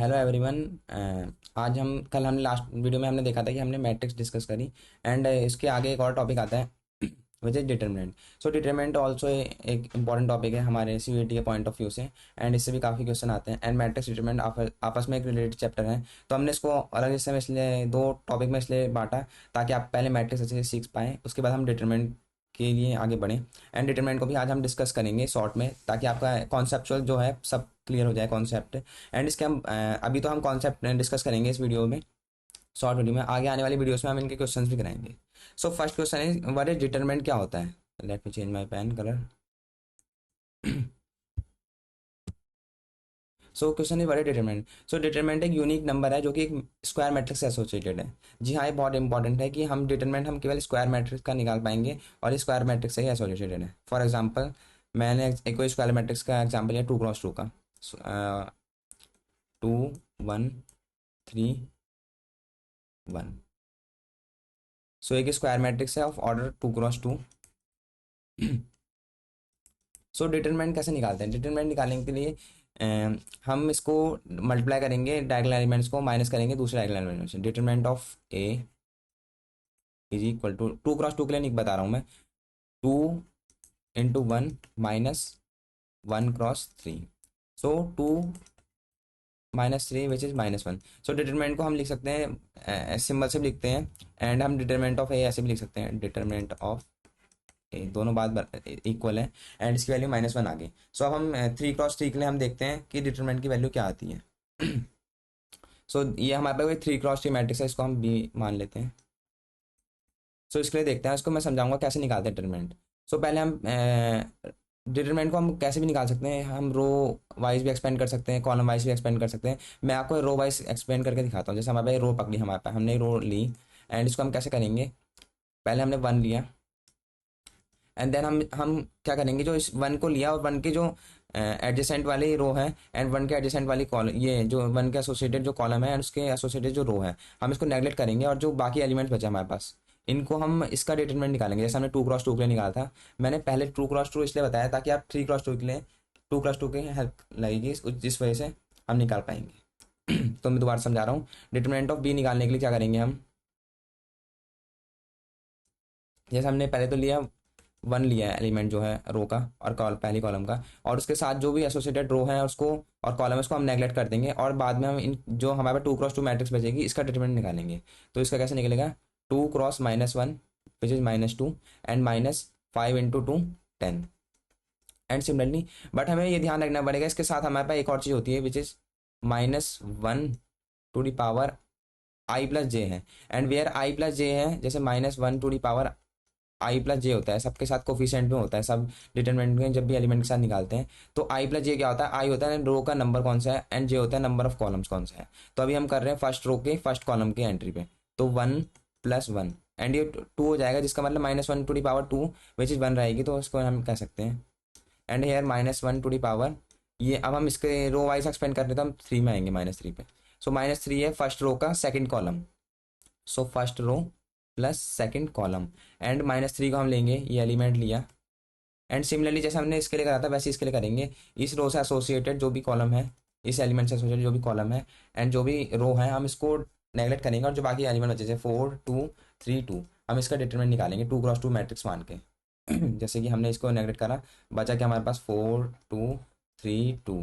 Hello everyone. आज हम कल हमने लास्ट वीडियो में हमने देखा था कि हमने मैट्रिक्स डिस्कस करी। एंड इसके आगे एक और टॉपिक आता है which is determinant. So determinant also एक इंपॉर्टेंट टॉपिक है हमारे सीयूईटी के पॉइंट ऑफ व्यू से। एंड इससे भी काफ़ी क्वेश्चन आते हैं। एंड मैट्रिक्स डिटरमिनेंट आपस में एक रिलेटेड चैप्टर है। तो हमने इसको अलग हिस्से में इसलिए दो टॉपिक में इसलिए बांटा ताकि आप पहले मैट्रिक्स अच्छे से सीख पाएँ, उसके बाद हम डिटरमिनेंट के लिए आगे बढ़ें। एंड डिटरमिनेंट को भी आज हम डिस्कस करेंगे शॉर्ट में, ताकि आपका कॉन्सेप्चुअल जो है सब क्लियर हो जाए कॉन्सेप्ट। एंड इसके हम अभी तो हम कॉन्सेप्ट डिस्कस करेंगे इस वीडियो में, शॉर्ट वीडियो में। आगे आने वाली वीडियोस में हम इनके क्वेश्चंस भी कराएंगे। So first question is what is determinant, क्या होता है। Let me change my pen colour. So question is what is determinant. So determinant एक यूनिक नंबर है जो कि एक स्क्वायर मैट्रिक्स से एसोसिएटेड है। जी हाँ, ये बहुत इंपॉर्टेंट है कि हम डिटरमिनेंट हम केवल स्क्वायर मैट्रिक्स का निकाल पाएंगे और ये स्क्वायर मैट्रिक्स से ही एसोसिएटेड है। फॉर एग्जाम्पल, मैंने एक कोई स्क्वायर मैट्रिक्स का एग्जाम्पल लिया 2x2 का। 2 1 3 1। सो एक स्क्वायर मैट्रिक्स है of order 2x2। So determinant कैसे निकालते हैं। डिटरमिनेंट निकालने के लिए हम इसको मल्टीप्लाई करेंगे, डायगोनल एलिमेंट्स को माइनस करेंगे दूसरे डायगोनल एलिमेंट्स से। Determinant of A is equal to 2x2 के लिए नहीं बता रहा हूँ मैं, 2 × 1 minus 1 × 3। So 2 - 3 which is -1। So determinant को हम लिख सकते हैं सिंबल से भी लिखते हैं। एंड हम डिटरमिनेंट ऑफ ए ऐसे भी लिख सकते हैं, डिटरमिनेंट ऑफ ए, दोनों बात इक्वल है। एंड इसकी वैल्यू -1 आ गई। सो अब हम 3x3 के लिए हम देखते हैं कि डिटरमिनेंट की वैल्यू क्या आती है। सो ये हमारे पास 3x3 मैट्रिक्स है, इसको हम बी मान लेते हैं। सो इसके लिए देखते हैं, इसको मैं समझाऊंगा कैसे निकालते हैं डिटरमिनेंट। सो पहले हम डिटरमिनेंट को हम कैसे भी निकाल सकते हैं। हम रो वाइज भी एक्सपेंड कर सकते हैं, कॉलम वाइज भी एक्सपेंड कर सकते हैं। मैं आपको रो वाइज एक्सपेंड करके दिखाता हूँ। जैसे हमारे पास रो पकड़ी, हमारे पास हमने रो ली। एंड इसको हम कैसे करेंगे, पहले हमने 1 लिया। एंड देन हम क्या करेंगे, जो इस 1 को लिया और 1 के जो एडजेसेंट वाली रो है एंड 1 के एडजेसेंट वाली कॉलम, ये जो 1 के एसोसिएटेड जो कॉलम है एंड उसके एसोसिएटेड जो रो है, हम इसको नेगलेक्ट करेंगे। और जो बाकी एलिमेंट्स बचे हमारे पास, इनको हम इसका डिटरमिनेंट निकालेंगे। जैसे हमने 2x2 के लिए निकाला था। मैंने पहले 2x2 इसलिए बताया ताकि आप 3x2 के लिए 2x2 की हेल्प लगेगी, जिस वजह से हम निकाल पाएंगे। तो मैं दोबारा समझा रहा हूँ। डिटरमिनेंट ऑफ बी निकालने के लिए क्या करेंगे हम, जैसे हमने पहले तो लिया 1 लिया है एलिमेंट जो है रो का और पहली कॉलम का, और उसके साथ जो भी एसोसिएटेड रो है उसको और कॉलम है उसको हम नेगलेक्ट कर देंगे। और बाद में हम इन जो हमारे पास 2x2 मैट्रिक्स बचेगी इसका डिटरमिनेंट निकालेंगे। तो इसका कैसे निकलेगा, 2 × -1 विच is -2 and -5 × 2 10। And similarly, but हमें ये ध्यान रखना पड़ेगा, इसके साथ हमारे पास एक और चीज़ होती है which is -1 to the power i+j है। एंड वेयर i+j है, जैसे -1 टू द पावर i+j होता है, सबके साथ कोफिशिएंट में होता है सब डिटरमिनेंट में जब भी एलिमेंट के साथ निकालते हैं। तो i+j क्या होता है, i होता है रो का नंबर कौन सा है एंड j होता है नंबर ऑफ कॉलम्स कौन सा है। तो अभी हम कर रहे हैं फर्स्ट रो के फर्स्ट कॉलम के एंट्री पे। तो 1 + 1 एंड ये 2 हो जाएगा, जिसका मतलब -1 to the power 2 which is 1 रहेगी। तो इसको हम कह सकते हैं and here -1 to the power, ये अब हम इसके रो वाइज एक्सपेंड कर रहे हैं तो हम 3 में आएंगे -3 पे। सो -3 है फर्स्ट रो का second column. So first row plus second column. And -3 को हम लेंगे, ये एलिमेंट लिया। एंड सिमिलरली जैसे हमने इसके लिए करा था वैसे इसके लिए करेंगे। इस रो से एसोसिएटेड जो भी कॉलम है, इस एलिमेंट से एसोसिएटेड जो भी कॉलम है एंड जो भी रो है, हम इसको नेगलेक्ट करेंगे। और जो बाकी एलिमेंट बचे जैसे 4 2 3 2, हम इसका डिटरमिनेंट निकालेंगे 2x2 मैट्रिक्स मान के। जैसे कि हमने इसको नेगलेक्ट करा, बचा क्या हमारे पास 4 2 3 2।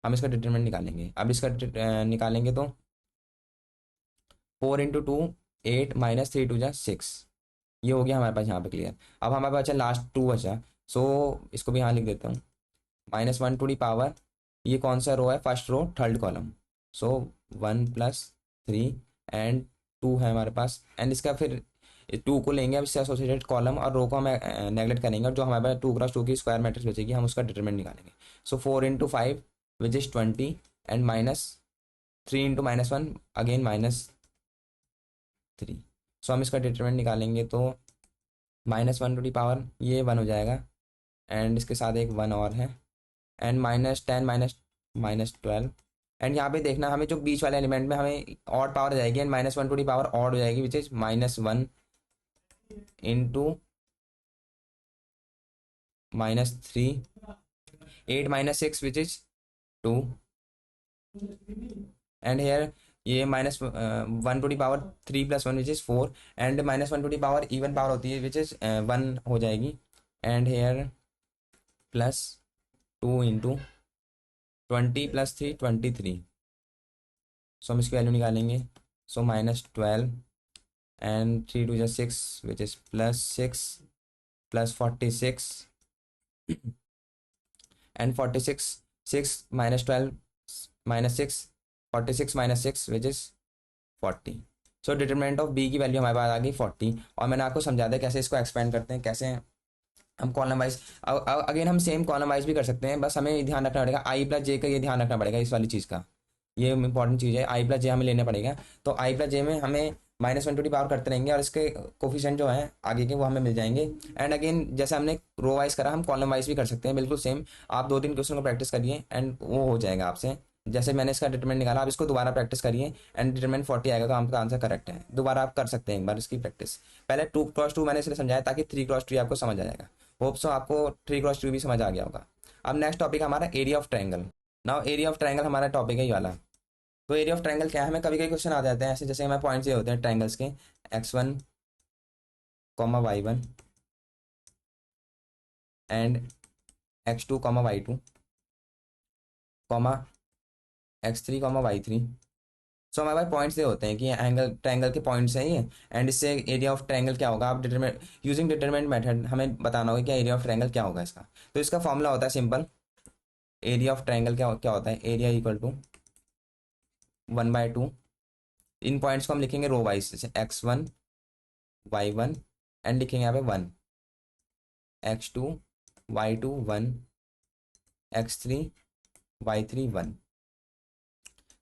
हम इसका डिटरमिनेंट निकालेंगे। अब इसका निकालेंगे तो 4 × 2 8 -3 × 2 = 6। ये हो गया हमारे पास यहाँ पे क्लियर। अब हमारे पास बचा लास्ट 2 बचा। सो इसको भी यहाँ लिख देता हूँ, -1 टू दी पावर, ये कौन सा रो है, first row third column. So 1 + 3 and 2 है हमारे पास। एंड इसका फिर 2 को लेंगे, अब इससे एसोसिएटेड कॉलम और रो को हम नेगलेक्ट करेंगे। और जो हमारे पास 2x2 की स्क्वायर मैट्रिक्स बचेगी हम उसका डिटरमिनेंट निकालेंगे। सो 4 × 5 विच इज 20 एंड -3 × -1 अगेन -3। सो हम इसका डिटरमिनेंट निकालेंगे तो -1 टू दी पावर, ये 1 हो जाएगा। एंड इसके साथ एक 1 और है। एंड -10 -12। एंड यहाँ पे देखना, हमें जो बीच वाले एलिमेंट में हमें ऑड पावर आ जाएगी and -1 to the power odd हो जाएगी which is -1 × -3 8 - 6 which is 2 and here ये -1 to the power 3 + 1 which is 4 and -1 to the power even power होती है विच इज़ 1 हो जाएगी एंड हेयर +2 × 20 + 3 23। सो हम इसकी वैल्यू निकालेंगे। So -12 and 3 × 2 = 6 which is +6 +46 and 46 6 -12 -6 46 -6 which is 40। So determinant of B की value हमारे पास आ गई 40 और मैंने आपको समझा दिया कैसे इसको एक्सपेंड करते हैं, कैसे हम कॉलम वाइज। अगेन हम सेम कॉलम वाइज भी कर सकते हैं, बस हमें ध्यान रखना पड़ेगा i+j का, ये ध्यान रखना पड़ेगा इस वाली चीज़ का, ये इंपॉर्टेंट चीज़ है। i+j हमें लेना पड़ेगा, तो i+j में हमें -1 टू दी पावर करते रहेंगे और इसके कोफिशिएंट जो है आगे के वो हमें मिल जाएंगे। एंड अगेन जैसे हमने रो वाइज करा हम कॉलम वाइज भी कर सकते हैं, बिल्कुल सेम। आप 2-3 क्वेश्चन को प्रैक्टिस करिए एंड वो हो जाएगा आपसे। जैसे मैंने इसका डिटरमिनेंट निकाला, आप इसको दोबारा प्रैक्टिस करिए एंड डिटरमिनेंट 40 आएगा तो आपका आंसर करेक्ट है। दोबारा आप कर सकते हैं एक बार इसकी प्रैक्टिस। पहले 2 × 2 मैंने इसलिए समझाया ताकि 3 × 3 आपको समझ आ जाएगा। होप सो आपको 3 × 2 भी समझ आ गया होगा। अब नेक्स्ट टॉपिक हमारा area of triangle. Now area of triangle हमारा टॉपिक है ये वाला। तो एरिया ऑफ ट्रायंगल क्या है, हमें कभी कभी क्वेश्चन आ जाते हैं ऐसे, जैसे हमें पॉइंट्स ये होते हैं ट्रायंगल्स के x1, y1 and x2, y2, x3, y3। सो हमारे पास पॉइंट्स ये होते हैं कि एंगल ट्रायंगल के पॉइंट्स हैं ये, एंड इससे एरिया ऑफ ट्रायंगल क्या होगा, आप डिटरमिन यूजिंग डिटरमिनेंट मेथड हमें बताना होगा कि एरिया ऑफ ट्रायंगल क्या होगा इसका। तो इसका फॉर्मूला होता है सिंपल, एरिया ऑफ ट्रायंगल क्या क्या होता है, एरिया इक्वल टू 1/2। इन पॉइंट्स को हम लिखेंगे रो वाइज, जैसे x1, y1 एंड लिखेंगे यहाँ पे 1, x2, y2 1, x3, y3 1।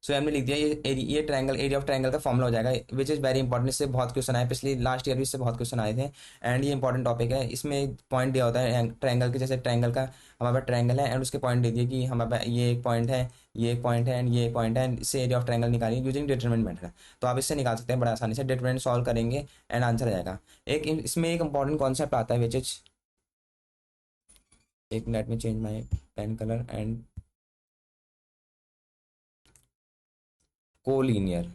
सो हमने लिख दिया ये ट्रायंगल, एरिया ऑफ ट्रायंगल का फॉर्मूला हो जाएगा, विच इज़ वेरी इंपॉर्टेंट। इससे बहुत क्वेश्चन आए, पिछली लास्ट ईयर भी इससे बहुत क्वेश्चन आए थे एंड ये इंपॉर्टेंट टॉपिक है। इसमें पॉइंट दिया होता है ट्रायंगल के, जैसे ट्रायंगल का हमारे पास ट्रायंगल है एंड उसके पॉइंट दे दिए कि हमारे पास ये एक पॉइंट है, ये एक पॉइंट है एंड ये एक पॉइंट है, एंड इससे एरिया ऑफ ट्रायंगल निकालिए यूजिंग डिटरमिनेंट मेथड। तो आप इससे निकाल सकते हैं बड़ा आसानी से, डिटरमिनेंट सॉल्व करेंगे एंड आंसर आ जाएगा। एक इसमें एक इंपॉर्टेंट कॉन्सेप्ट आता है विच इज, एक मिनट में change my pen colour and collinear.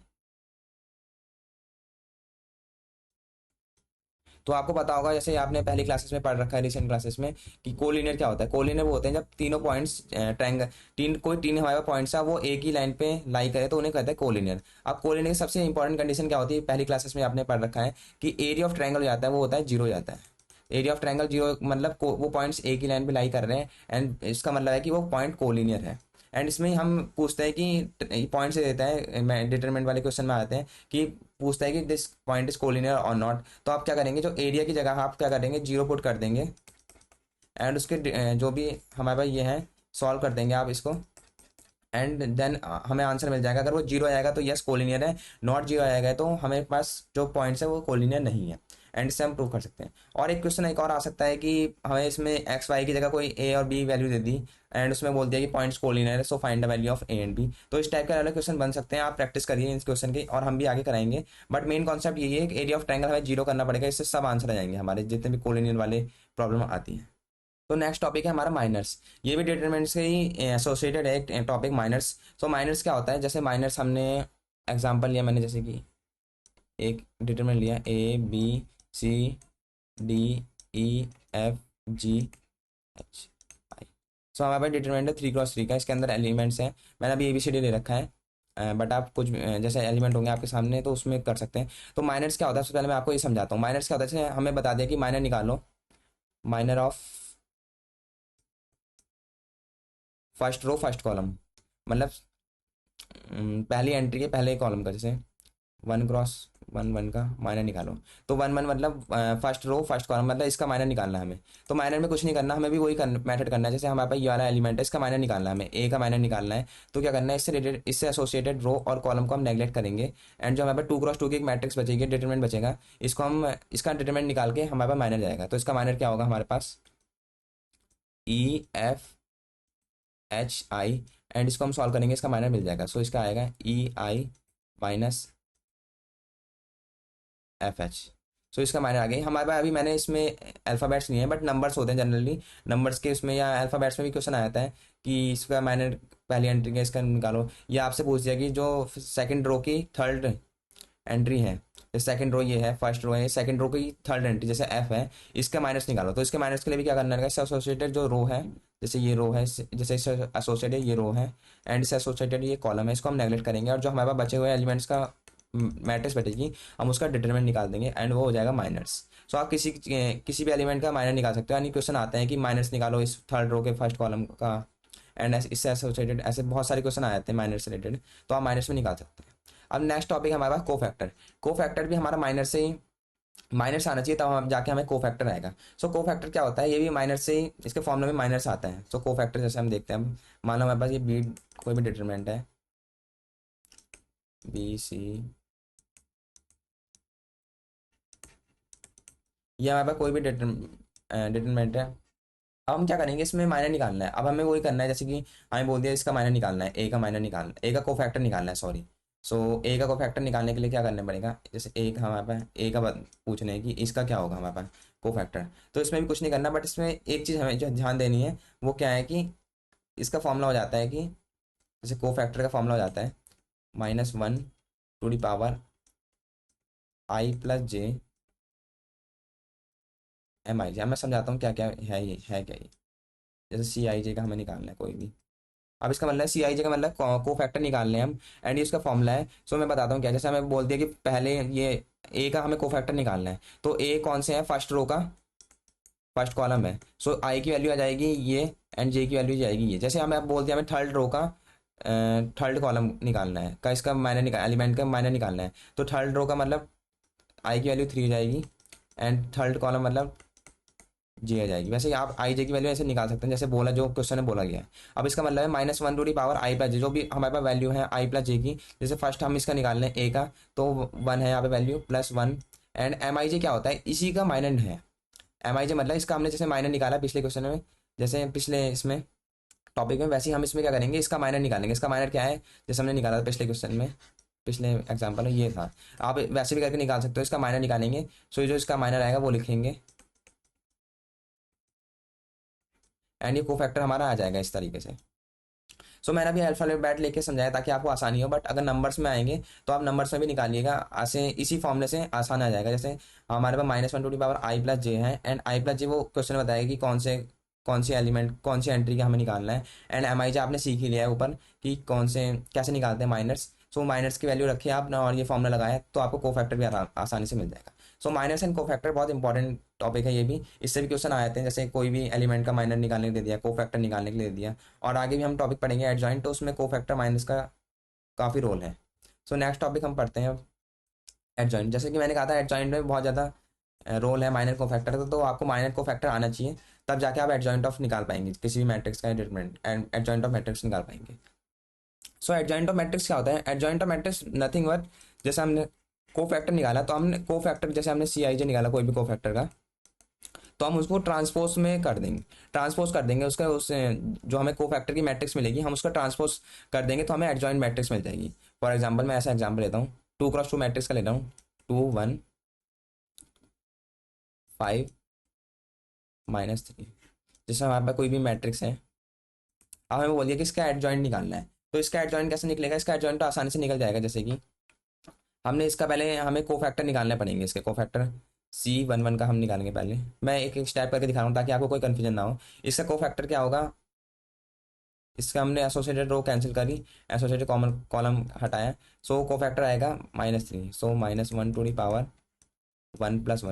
तो आपको पता होगा, जैसे आपने पहली क्लासेस में पढ़ रखा है, रिसेंट क्लासेस में, कि कोलिनियर क्या होता है। कोलिनियर वो होते हैं जब तीनों पॉइंट्स ट्रायंगल, कोई तीन हमारे पॉइंट्स है वो एक ही लाइन पे लाई करे तो उन्हें कहते हैं कोलिनियर। अब कोलिनियर की सबसे इंपॉर्टेंट कंडीशन क्या होती है, पहली क्लासेस में आपने पढ़ रखा है कि एरिया ऑफ ट्रायंगल हो जाता है वो होता है 0 हो जाता है। एरिया ऑफ ट्रायंगल 0 मतलब वो पॉइंट्स एक ही लाइन पे लाई कर रहे हैं एंड इसका मतलब है कि वो पॉइंट कोलिनियर है। एंड इसमें हम पूछते हैं कि पॉइंट से देता है, मैं डिटरमिनेंट वाले क्वेश्चन में आते हैं कि पूछता है कि दिस पॉइंट इज कोलिनियर और नॉट। तो आप क्या करेंगे, जो एरिया की जगह आप क्या करेंगे 0 पुट कर देंगे एंड उसके जो भी हमारे पास ये है सॉल्व कर देंगे आप इसको एंड देन हमें आंसर मिल जाएगा। अगर वो 0 आएगा तो यस कोलिनियर है, नॉट 0 आएगा तो हमेरे पास जो पॉइंट्स है वो कोलिनियर नहीं है। एंड इससे हम प्रूव कर सकते हैं। और एक क्वेश्चन एक और आ सकता है कि हमें इसमें एक्स वाई की जगह कोई ए और बी वैल्यू दे दी एंड उसमें बोल दिया कि पॉइंट्स कोलिनियर है, so find the value of A and B. तो इस टाइप के अलग क्वेश्चन बन सकते हैं, आप प्रैक्टिस करिए इस क्वेश्चन की और हम भी आगे कराएंगे। बट मेन कॉन्सेप्ट यही है कि एरिया ऑफ ट्रायंगल हमें 0 करना पड़ेगा, इससे सब आंसर आ जाएंगे हमारे जितने भी कोलिनियर वाले प्रॉब्लम आती है। तो नेक्स्ट टॉपिक है हमारा माइनर्स। ये भी डिटरमिनेंट से ही एसोसिएटेड है एक टॉपिक माइनर्स। सो माइनर्स क्या होता है, जैसे माइनर्स हमने एग्जांपल लिया मैंने, जैसे कि एक डिटरमिनेंट लिया ABCDEFGHI। सो हमारे पास डिटरमिनेंट है 3 × 3 का, इसके अंदर एलिमेंट्स हैं। मैंने अभी ABCD ले रखा है बट आप कुछ जैसे एलिमेंट होंगे आपके सामने तो उसमें कर सकते हैं। तो माइनर्स क्या होता है, सबसे पहले मैं आपको ये समझाता हूँ। माइनर्स क्या होता है, जैसे हमें बता दिया कि माइनर निकालो, minor of first row first column, मतलब पहली एंट्री के पहले कॉलम का, जैसे 1 × 1 का माइनर निकालो। तो 1 1 मतलब फर्स्ट रो फर्स्ट कॉलम, मतलब इसका माइनर निकालना है हमें। तो माइनर में कुछ नहीं करना, हमें भी वही मेथड करना है। जैसे हमारे पास ये वाला एलिमेंट है, इसका माइनर निकालना है हमें, ए का माइनर निकालना है। तो क्या करना है, इससे रिलेटेड इससे एसोसिएटेड रो और कॉलम को हम नेगलेक्ट करेंगे एंड जो हमारे पास 2 × 2 की एक मैट्रिक्स बचेगी, डिटरमिनेंट बचेगा, इसको हम इसका डिटरमिनेंट निकाल के हमारे पास माइनर जाएगा। तो इसका माइनर क्या होगा हमारे पास, EFHI एंड इसको हम सॉल्व करेंगे, इसका माइनर मिल जाएगा। सो इसका आएगा EI - FH। सो इसका माइनर आ गई हमारे पास। अभी मैंने इसमें अल्फ़ाबेट्स नहीं है बट नंबर्स होते हैं जनरली, नंबर्स के उसमें या अल्फ़ाबेट्स में भी क्वेश्चन आ जाता है कि इसका माइनर पहली एंट्री का इसका निकालो। ये आपसे पूछ दिया कि जो सेकंड रो की थर्ड एंट्री है, सेकंड रो ये है, फर्स्ट रो है, सेकंड रो की थर्ड एंट्री जैसे एफ है, इसका माइनस निकालो। तो इसके माइनस के लिए भी क्या करना है, इससे एसोसिएटेड जो रो है, जैसे ये रो है, जैसे इससे एसोसिएटेड ये रो है एंड इससे एसोसिएटेड ये कॉलम है, इसको हम नेगलेक्ट करेंगे और जो हमारे पास बचे हुए एलिमेंट्स का मैट्रिक्स बचेगी, हम उसका डिटरमिनेंट निकाल देंगे एंड वो हो जाएगा माइनस। सो आप किसी भी एलिमेंट का माइनस निकाल सकते हो, यानी क्वेश्चन आते हैं कि माइनस निकालो इस थर्ड रो के फर्स्ट कॉलम का, एंड इससे एसोसिएटेड ऐसे बहुत सारे क्वेश्चन आ जाते हैं माइनस से रिलेटेड, तो आप माइनस में निकाल सकते हैं। अब नेक्स्ट टॉपिक हमारे पास कोफैक्टर। कोफैक्टर भी हमारा माइनस से ही, माइनस आना चाहिए तब हम जाके हमें कोफैक्टर आएगा। सो कोफैक्टर क्या होता है, ये भी माइनस से ही, इसके फॉर्मूले में माइनस आता है। सो कोफैक्टर जैसे हम देखते हैं, मान लो हमारे पास ये बी कोई भी डिटरमिनेंट है, बी सी, ये हमारे पास कोई भी डिटरमिनेंट है। अब हम क्या करेंगे, इसमें माइनर निकालना है। अब हमें वही करना है जैसे कि हमें बोल दिया इसका माइनर निकालना है, ए का माइनर निकालना, ए का कोफैक्टर निकालना है, सॉरी। सो ए का कोफैक्टर निकालने के लिए क्या करना पड़ेगा, जैसे ए का हमारे पास ए का पूछना है कि इसका क्या होगा हमारे पास कोफैक्टर, तो इसमें भी कुछ नहीं करना, बट इसमें एक चीज़ हमें जो ध्यान देनी है वो क्या है कि इसका फॉर्मूला हो जाता है कि जैसे कोफैक्टर का फॉर्मूला हो जाता है -1 आई प्लस जे एम आई जे। अब मैं समझाता हूँ क्या क्या है, ये है क्या ये। जैसे सी आई जे का हमें निकालना है कोई भी। अब इसका मतलब सी आई जे का मतलब को फैक्टर निकालने हैं हम, एंड ये इसका फॉर्मूला है। सो मैं बताता हूँ क्या, जैसे हमें बोल दिया कि पहले ये ए का हमें को फैक्टर निकालना है, तो ए कौन से है, फर्स्ट रो का फर्स्ट कॉलम है। सो आई की वैल्यू आ जाएगी ये, एंड जे की वैल्यू जाएगी ये। जैसे हमें अब बोल दिया हमें थर्ड रो का थर्ड कॉलम निकालना है, का इसका माइनर निकाल एलिमेंट का माइनर निकालना है, तो थर्ड रो का मतलब आई की वैल्यू 3 हो जाएगी, एंड थर्ड कॉलम मतलब जी आ जाएगी। वैसे आप आई जे की वैल्यू ऐसे निकाल सकते हैं जैसे बोला, जो क्वेश्चन में बोला गया है। अब इसका मतलब है -1 आई प्लस जे, जो भी हमारे पास वैल्यू है आई प्लस जे की, जैसे फर्स्ट हम इसका निकाल लें ए का, तो 1 है यहाँ पे वैल्यू +1, एंड एम आई जे क्या होता है, इसी का माइनर है। एम आई जे मतलब इसका हमने जैसे माइनर निकाला पिछले क्वेश्चन में, जैसे पिछले इसमें टॉपिक में, वैसे ही हम इसमें क्या करेंगे, इसका माइनर निकालेंगे। इसका माइनर क्या है, जैसे हमने निकाला था पिछले क्वेश्चन में, पिछले एग्जाम्पल में ये था। आप वैसे भी करके निकाल सकते हो, इसका माइनर निकालेंगे। सो जो इसका माइनर आएगा वो लिखेंगे, एंड ये कोफैक्टर हमारा आ जाएगा इस तरीके से। सो मैंने अभी अल्फाबेट लेके समझाया ताकि आपको आसानी हो, बट अगर नंबर्स में आएंगे तो आप नंबर्स में भी निकालिएगा, ऐसे इसी फॉर्मूले से आसान आ जाएगा। जैसे हमारे पास -1 आई प्लस जे है, एंड आई प्लस जे वो क्वेश्चन बताएगा कि कौन सी एलिमेंट कौन सी एंट्री का हमें निकालना है, एंड एम आई जे आपने सीख ही लिया है ऊपर कि कौन से कैसे निकालते हैं माइनर्स। सो माइनर्स की वैल्यू रखिए आपने और ये फॉर्मूला लगाया तो आपको कोफैक्टर भी आसानी से मिल जाएगा। सो माइनस एंड कोफैक्टर बहुत इंपॉर्टेंट टॉपिक है ये भी, इससे भी क्वेश्चन आ जाते हैं, जैसे कोई भी एलिमेंट का माइनर निकालने के लिए दे दिया, कोफैक्टर निकालने के लिए दे दिया। और आगे भी हम टॉपिक पढ़ेंगे एडजॉइंट, तो उसमें कोफैक्टर माइनस का काफ़ी रोल है। सो नेक्स्ट टॉपिक हम पढ़ते हैं अब एडजॉइंट। जैसे कि मैंने कहा था एडजॉइंट में बहुत ज़्यादा रोल है माइनर कोफैक्टर का, तो आपको माइनर कोफैक्टर आना चाहिए, तब जाके आप एडजॉइंट ऑफ निकाल पाएंगे किसी भी मैट्रिक्स का determinant, and adjoint of matrix निकाल पाएंगे। सो एडजॉइंट ऑफ मैट्रिक्स क्या होता है, adjoint of matrix nothing but, जैसे हमने कोफैक्टर निकाला, तो हमने कोफैक्टर जैसे हमने सी आई जे निकाला कोई भी कोफैक्टर का, तो हम उसको ट्रांसपोज में कर देंगे, ट्रांसपोज कर देंगे उसका, उस जो हमें कोफैक्टर की मैट्रिक्स मिलेगी हम उसका ट्रांसपोज कर देंगे तो हमें एडजॉइंट मैट्रिक्स मिल जाएगी। फॉर एग्जांपल मैं ऐसा एग्जांपल लेता हूँ, 2x2 मैट्रिक्स का लेता हूँ, 2 1 5 -3। जैसे हमारे पास कोई भी मैट्रिक्स है, अब हमें बोलिए कि इसका एडजॉइंट निकालना है, तो इसका एडजॉइंट कैसे निकलेगा, इसका एडजॉइंट तो आसानी से निकल जाएगा। जैसे कि हमने इसका पहले हमें कोफैक्टर निकालने पड़ेंगे, इसके कोफैक्टर C11 का हम निकालेंगे पहले। मैं एक एक स्टेप करके दिखा रहा हूँ ताकि आपको कोई कन्फ्यूजन ना हो। इसका कोफैक्टर क्या होगा, इसका हमने एसोसिएटेड रो कैंसिल करी, एसोसिएटेड कॉमन कॉलम हटाया, सो कोफैक्टर आएगा -3। सो -1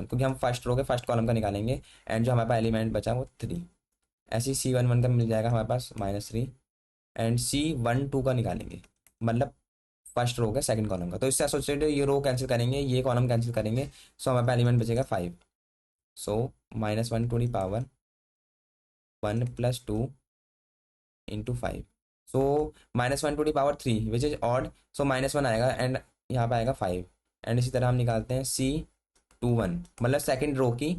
क्योंकि हम फर्स्ट रो के फर्स्ट कॉलम का निकालेंगे, एंड जो हमारे पास एलिमेंट बचा वो 3। ऐसे ही C11 का मिल जाएगा हमारे पास -3, एंड C12 का निकालेंगे, मतलब फर्स्ट रो का सेकंड कॉलम का। तो इससे एसोसिएटेड ये रो कैंसिल करेंगे, ये कॉलम कैंसिल करेंगे, सो हमारे पास एलिमेंट बचेगा 5। So -1 + 2 into 5, so -1 ^ 3 which is odd, so -1 आएगा एंड यहाँ पे आएगा 5। एंड इसी तरह हम निकालते हैं C21, मतलब सेकंड रो की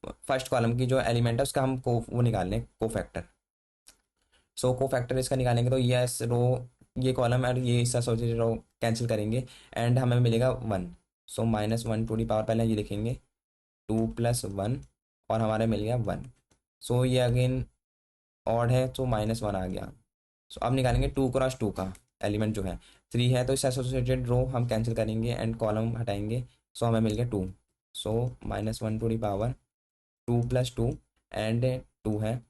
फर्स्ट कॉलम की जो एलिमेंट है उसका हम को वो निकाल लें कोफैक्टर। सो कोफैक्टर इसका निकालेंगे तो ये रो, ये कॉलम और ये इसका एसोसिएटेड रो कैंसिल करेंगे, एंड हमें मिलेगा 1। सो -1 पहले ये लिखेंगे, 2 + 1, और हमारा मिल गया 1। सो ये अगेन ऑड है तो -1 आ गया, सो अब निकालेंगे 2 क्रॉस 2 का एलिमेंट जो है 3 है, तो इससे एसोसिएटेड रो हम कैंसिल करेंगे एंड कॉलम हटाएंगे। सो हमें मिल गया 2। सो -1 टू दी पावर 2 + 2 एंड 2 है।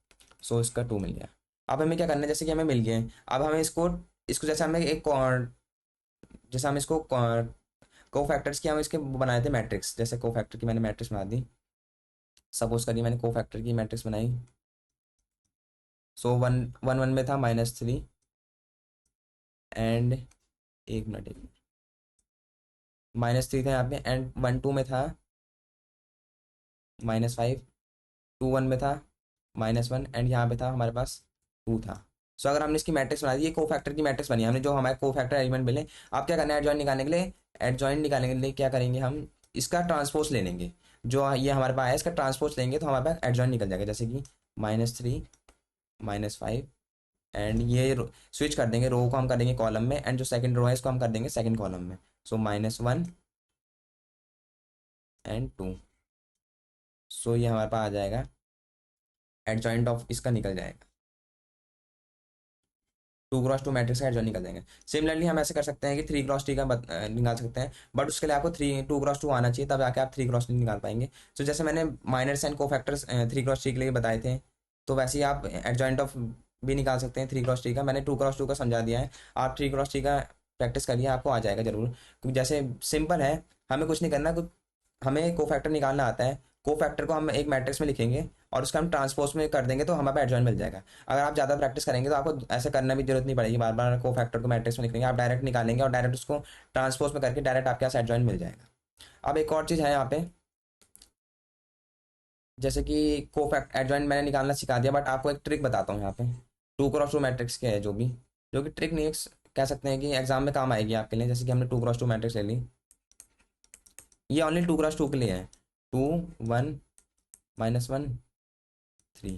सो इसका 2 मिल गया। अब हमें क्या करना है, जैसे कि हमें मिल गया है, अब हमें इसको इसको जैसे हमें जैसे हम इसको को फैक्टर्स की हम इसके बनाए थे मैट्रिक्स, जैसे को फैक्टर की मैंने मैट्रिक्स बना दी। सपोज करिए मैंने को फैक्टर की मैट्रिक्स बनाई। सो 1 1 1 में था -3 एंड एक मिनट -3 था यहाँ पे, एंड 1 2 में था -5, 2 1 में था -1 एंड यहाँ पे था हमारे पास 2 था। सो अगर हमने इसकी मैट्रिक्स बना दी, ये को फैक्टर की मैट्रिक्स बनी है, हमने जो हमारे को फैक्टर एलिमेंट मिले। आप क्या करना है, एडजॉइंट निकालने के लिए, एडजॉइंट निकालने के लिए क्या करेंगे, हम इसका ट्रांसपोज ले लेंगे। जो ये हमारे पास है इसका ट्रांसपोज लेंगे तो हमारे पास एडजॉइंट निकल जाएगा, जैसे कि -3 -5 एंड ये स्विच कर देंगे, रो को हम कर देंगे कॉलम में, एंड जो सेकंड रो है इसको हम कर देंगे सेकंड कॉलम में। सो -1 एंड 2। सो ये हमारे पास आ जाएगा, एडजॉइंट ऑफ इसका निकल जाएगा, 2 क्रॉस 2 मैट्रिक्स का एडजॉइंट निकल जाएंगे। सिमिलरली हम ऐसे कर सकते हैं कि 3 क्रॉस 3 का निकाल सकते हैं, बट उसके लिए आपको 2 क्रॉस 2 आना चाहिए, तब आके आप 3 क्रॉस 3 निकाल पाएंगे। तो जैसे मैंने माइनर्स एंड को फैक्टर्स 3 क्रॉस 3 के लिए बताए थे, तो वैसे ही आप एडजॉइंट ऑफ भी निकाल सकते हैं 3 क्रॉस 3 का। मैंने 2 क्रॉस 2 का समझा दिया है, आप 3 क्रॉस 3 का प्रैक्टिस करिए, आपको आ जाएगा जरूर। क्योंकि जैसे सिंपल है, हमें कुछ नहीं करना, कुछ हमें को फैक्टर निकालना आता है। को फैक्टर को हम एक मैट्रिक्स में लिखेंगे और उसका हम ट्रांसपोज में कर देंगे तो हमारे पास एडजॉइंट मिल जाएगा। अगर आप ज़्यादा प्रैक्टिस करेंगे तो आपको ऐसे करना भी जरूरत नहीं पड़ेगी, बार बार को फैक्टर को मैट्रिक्स में लिखेंगे, आप डायरेक्ट निकालेंगे और डायरेक्ट उसको ट्रांसपोज में करके डायरेक्ट आपके पास एडजॉइंट मिल जाएगा। अब एक और चीज़ है यहाँ पे, जैसे कि को फैक्ट एडजॉइंट मैंने निकालना सिखा दिया, बट आपको एक ट्रिक बताता हूँ यहाँ पे। 2 क्रॉस 2 मैट्रिक्स के है जो कि ट्रिक नहीं कह सकते हैं कि एग्जाम में काम आएगी आपके लिए। जैसे कि हमने 2 क्रॉस 2 मैट्रिक्स ले ली, ये ओनली 2 क्रॉस 2 के लिए है। 2 1 -1 3।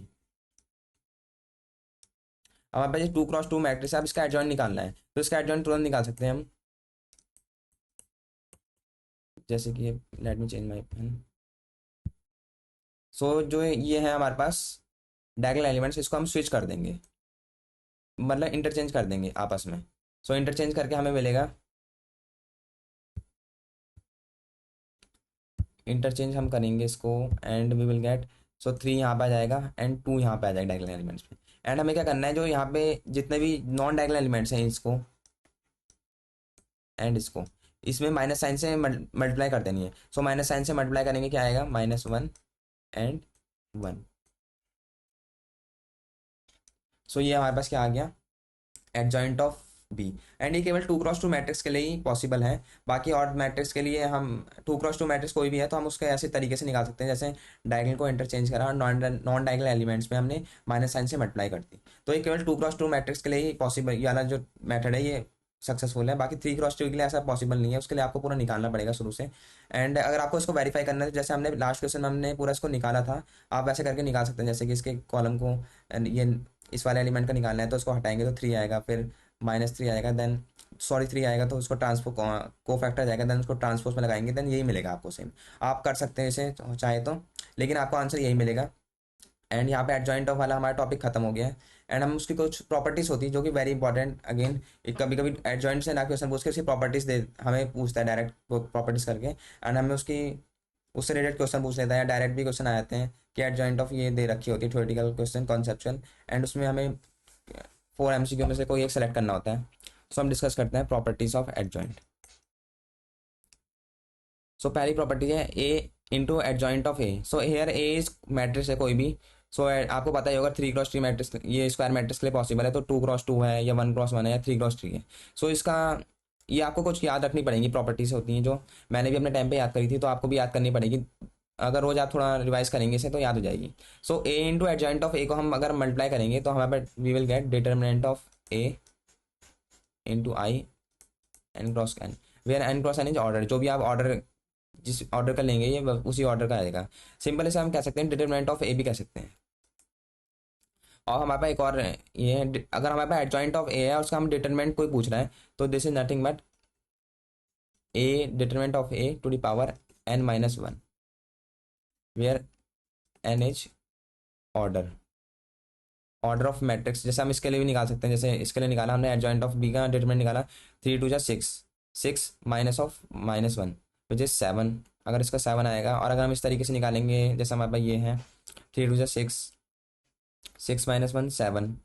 अब हमारे पास ये 2 क्रॉस 2 मैट्रिक्स है, अब इसका एडजॉइंट निकालना है, तो इसका एडजॉइंट तुरंत निकाल सकते हैं हम। जैसे कि let me change my pen. So जो ये है हमारे पास डायगोनल एलिमेंट्स, इसको हम स्विच कर देंगे, मतलब इंटरचेंज कर देंगे आपस में। सो इंटरचेंज करके हमें मिलेगा, इंटरचेंज हम करेंगे इसको एंड वी विल गेट। सो 3 यहाँ पे आ जाएगा एंड 2 यहाँ पे आ जाएगा डायगोनल एलिमेंट्स में। एंड हमें क्या करना है, जो यहाँ पे जितने भी नॉन डायगोनल एलिमेंट्स हैं इसको एंड इसको, इसमें माइनस साइन से मल्टीप्लाई कर देनी है। सो माइनस साइन से मल्टीप्लाई करेंगे, क्या आएगा, -1 एंड 1। सो ये हमारे पास क्या आ गया, एडजॉइंट ऑफ बी। एंड ये केवल 2 क्रॉस 2 मैट्रिक्स के लिए ही पॉसिबल है। बाकी और मैट्रिक्स के लिए हम 2 क्रॉस 2 मैट्रिक्स कोई भी है तो हम उसके ऐसे तरीके से निकाल सकते हैं, जैसे डायगोनल को इंटरचेंज करा और नॉन डायगोनल एलिमेंट्स में हमने माइनस साइन से मल्टीप्लाई कर दी। तो ये केवल 2 क्रॉस 2 मैट्रिक्स के लिए ही पॉसिबल, ये वाला जो मेथड है ये सक्सेसफुल है। बाकी 3 क्रॉस 2 के लिए ऐसा पॉसिबल नहीं है, उसके लिए आपको पूरा निकालना पड़ेगा शुरू से। एंड अगर आपको इसको वेरीफाई करना है, जैसे हमने लास्ट क्वेश्चन में हमने पूरा इसको निकाला था, आप वैसे करके निकाल सकते हैं। जैसे कि इसके कॉलम को ये इस वाले एलिमेंट का निकालना है, तो उसको हटाएंगे तो 3 आएगा, फिर -3 आएगा, देन सॉरी 3 आएगा, तो उसको ट्रांसपो को फैक्टर जाएगा, देन उसको ट्रांसपोज में लगाएंगे, देन यही मिलेगा आपको सेम। आप कर सकते हैं इसे चाहे तो, लेकिन आपको आंसर यही मिलेगा। एंड यहाँ पे एडजॉइंट ऑफ वाला हमारा टॉपिक खत्म हो गया है। एंड हम उसकी कुछ प्रॉपर्टीज होती है जो कि वेरी इंपॉर्टेंट, अगेन कभी कभी एडजॉइंट से ना क्वेश्चन पूछ के उसकी प्रॉपर्टीज दे हमें पूछता है डायरेक्ट प्रॉपर्टीज करके, एंड हमें उसकी उससे रिलेटेड क्वेश्चन पूछ लेता है, या डायरेक्ट भी क्वेश्चन आ जाते हैं कि एडजॉइंट ऑफ ये दे रखी होती है, थ्योरेटिकल क्वेश्चन कॉन्सेप्चुअल, एंड उसमें हमें 4 MCQ में से कोई एक सेलेक्ट करना होता है। सो हम डिस्कस करते हैं प्रॉपर्टीज ऑफ एडजॉइंट। सो पहली प्रॉपर्टी है A into adjoint of A. So here A is matrix है कोई भी। सो आपको पता ही होगा 3 क्रॉस 3 मैट्रिक्स ये स्क्वायर मैट्रिक्स के लिए पॉसिबल है, तो 2 क्रॉस 2 है या 1 क्रॉस 1 है या 3 क्रॉस 3 है। सो इसका ये आपको कुछ याद रखनी पड़ेगी, प्रॉपर्टीज होती हैं जो मैंने भी अपने टाइम पे याद करी थी, तो आपको भी याद करनी पड़ेगी। अगर रोज आप थोड़ा रिवाइज करेंगे इसे तो याद हो जाएगी। So A into adjoint of A को हम अगर मल्टीप्लाई करेंगे तो हमारे पास we will get determinant of A into I n cross n, where n cross n is order. जो भी आप ऑर्डर जिस ऑर्डर का लेंगे ये उसी ऑर्डर का आएगा। सिंपल इसे हम कह सकते हैं डिटरमिनेंट ऑफ ए भी कह सकते हैं। और हमारे पास एक और ये है, अगर हमारे पास एडजॉइंट ऑफ ए है और उसका हम डिटरमिनेंट कोई पूछ रहा है, तो this is nothing but a determinant of A to the power n-1, where n is order. Order of matrix जैसे हम इसके लिए भी निकाल सकते हैं, जैसे इसके लिए निकाला हमने एडजॉइंट ऑफ बी का डिटरमिनेंट निकाला, 3 × 2 = 6, 6 -(-1) विच इज 7। अगर इसका 7 आएगा, और अगर हम इस तरीके से निकालेंगे जैसे हमारे पास ये है 3 × 2 = 6, 6 -(1) 7,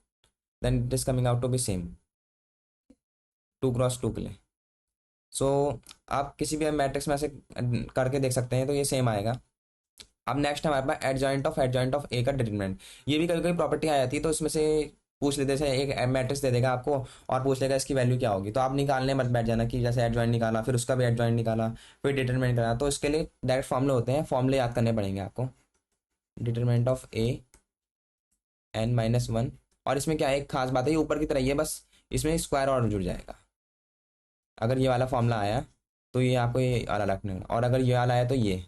then it is coming out to be same 2 × 2 के लिए। सो आप किसी भी मैट्रिक्स में ऐसे करके देख सकते हैं तो ये सेम आएगा। अब नेक्स्ट हमारे पास एडजॉइंट ऑफ ए का डिटरमिनेंट। ये भी कभी कभी प्रॉपर्टी आ जाती है, तो इसमें से पूछ लेते हैं, एक मैट्रिक्स दे देगा आपको और पूछ लेगा इसकी वैल्यू क्या होगी, तो आप निकालने मत बैठ जाना कि जैसे एडजॉइंट निकाला फिर उसका भी एडजॉइंट निकाला फिर डिटरमिनेंट निकाला। तो इसके लिए डायरेक्ट फॉर्मूले होते हैं, फॉर्मूले याद करने पड़ेंगे आपको। डिटरमिनेंट ऑफ ए n-1, और इसमें क्या है, एक खास बात है, ये ऊपर की तरह ही है, बस इसमें स्क्वायर और जुड़ जाएगा। अगर ये वाला फॉर्मूला आया तो ये आपको ये वाला रखना है, और अगर ये वाला आया तो ये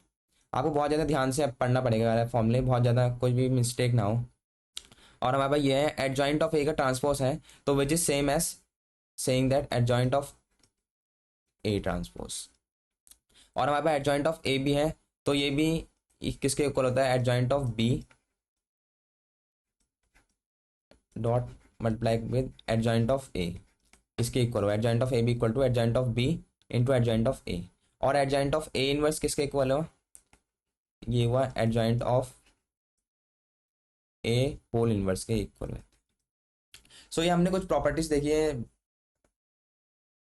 आपको बहुत ज़्यादा ध्यान से पढ़ना पड़ेगा वाला फॉर्मूले, बहुत ज़्यादा कोई भी मिस्टेक ना हो। और हमारे पास ये है एडजॉइंट ऑफ ए का ट्रांसपोज है, तो which is same as saying that adjoint of A transpose. और हमारे पास एडजॉइंट ऑफ ए भी है, तो ये भी किसके इक्वल होता है, adjoint of B dot multiply with adjoint of A, इसके इक्वल हो, adjoint of A B equal to adjoint of B into adjoint of A. और एडजॉइंट ऑफ ए इनवर्स किसके इक्वल हो, ये हुआ adjoint of A whole inverse के equal है। So ये हमने कुछ प्रॉपर्टीज देखी है,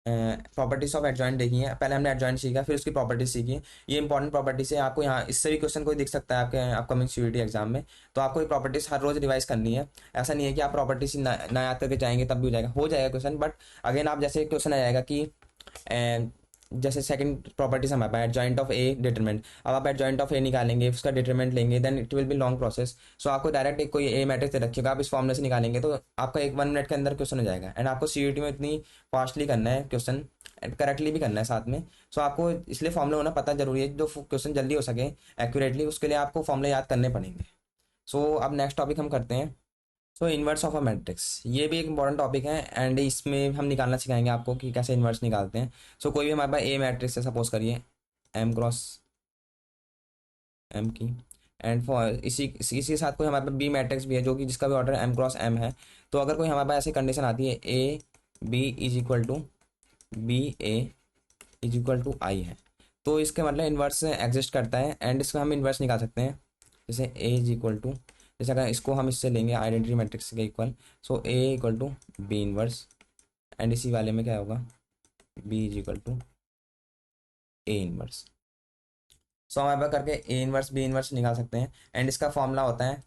प्रॉपर्टीज ऑफ एडजॉइंट देखी है। पहले हमने एडजॉइंट सीखा, फिर उसकी प्रॉपर्टीज सीखी। ये इंपॉर्टेंट प्रॉपर्टीज है, आपको यहाँ इससे भी क्वेश्चन कोई दिख सकता है आपके अपकमिंग सीयूईटी एग्जाम में, तो आपको ये प्रॉपर्टीज हर रोज रिवाइज करनी है। ऐसा नहीं है कि आप प्रॉपर्टीज ना याद करके जाएंगे तब भी हो जाएगा क्वेश्चन, बट अगेन आप जैसे क्वेश्चन आ जाएगा कि जैसे सेकंड प्रॉपर्टीज हमारे पास एडजॉइंट ऑफ ए डिटरमिनेंट, अब आप एडजॉइंट ऑफ ए निकालेंगे उसका डिटरमिनेंट लेंगे, then it will be long process. So आपको डायरेक्ट एक कोई ए मैट्रिक्स दे रखिएगा, आप इस फॉर्मूले से निकालेंगे तो आपका 1 मिनट के अंदर क्वेश्चन हो जाएगा। एंड आपको सीयूईटी में इतनी फास्टली करना है क्वेश्चन, करेक्टली भी करना है साथ में। सो आपको इसलिए फॉर्मूला होना पता जरूरी है, जो क्वेश्चन जल्दी हो सके एक्यूरेटली, उसके लिए आपको फॉर्मूले याद करने पड़ेंगे। सो अब नेक्स्ट टॉपिक हम करते हैं, सो इन्वर्स ऑफ अ मैट्रिक्स। ये भी एक इंपॉर्टेंट टॉपिक है, एंड इसमें हम निकालना सिखाएंगे आपको कि कैसे इन्वर्स निकालते हैं। सो कोई भी हमारे पास ए मैट्रिक्स है, सपोज करिए m क्रॉस m की, एंड फॉर इसी के साथ कोई हमारे पास बी मैट्रिक्स भी है जो कि जिसका भी ऑर्डर m क्रॉस m है। तो अगर कोई हमारे पास ऐसी कंडीशन आती है A B is equal to B A is equal to I है, तो इसके मतलब इन्वर्स एग्जिस्ट करता है, एंड इसका हम इन्वर्स निकाल सकते हैं। जैसे ए इज इक्वल टू, जैसे अगर इसको हम इससे लेंगे आइडेंटिटी मैट्रिक्स के equal, so A equal to B inverse, and इसी वाले में क्या होगा, B is equal to A inverse. So हम यहाँ करके ए इनवर्स बी इनवर्स निकाल सकते हैं, एंड इसका फॉर्मूला होता है,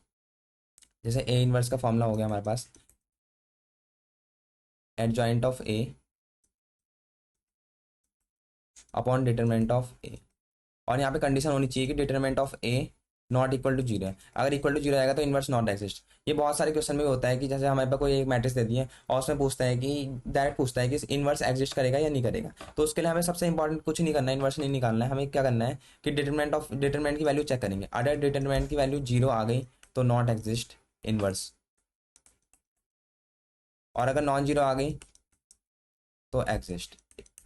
जैसे ए इनवर्स का फॉर्मूला हो गया हमारे पास adjoint of A upon determinant of A, और यहाँ पे कंडीशन होनी चाहिए कि determinant of A not equal to zero है। अगर इक्वल टू जीरो आएगा तो इन्वर्स नॉट एग्जिस्ट। ये बहुत सारे क्वेश्चन में होता है कि जैसे हमारे पास कोई एक मैट्रिक्स दे दी है और उसमें पूछता है कि डायरेक्ट पूछता है कि इन्वर्स एग्जिस्ट करेगा या नहीं करेगा, तो उसके लिए हमें सबसे इंपॉर्टेंट कुछ नहीं करना है, इन्वर्स नहीं निकालना है, हमें क्या करना है कि डिटरमिनेंट की वैल्यू चेक करेंगे। अगर डिटरमिनेंट की वैल्यू जीरो आ गई तो नॉट एग्जिस्ट इन्वर्स, और अगर नॉन जीरो आ गई तो एग्जिस्ट,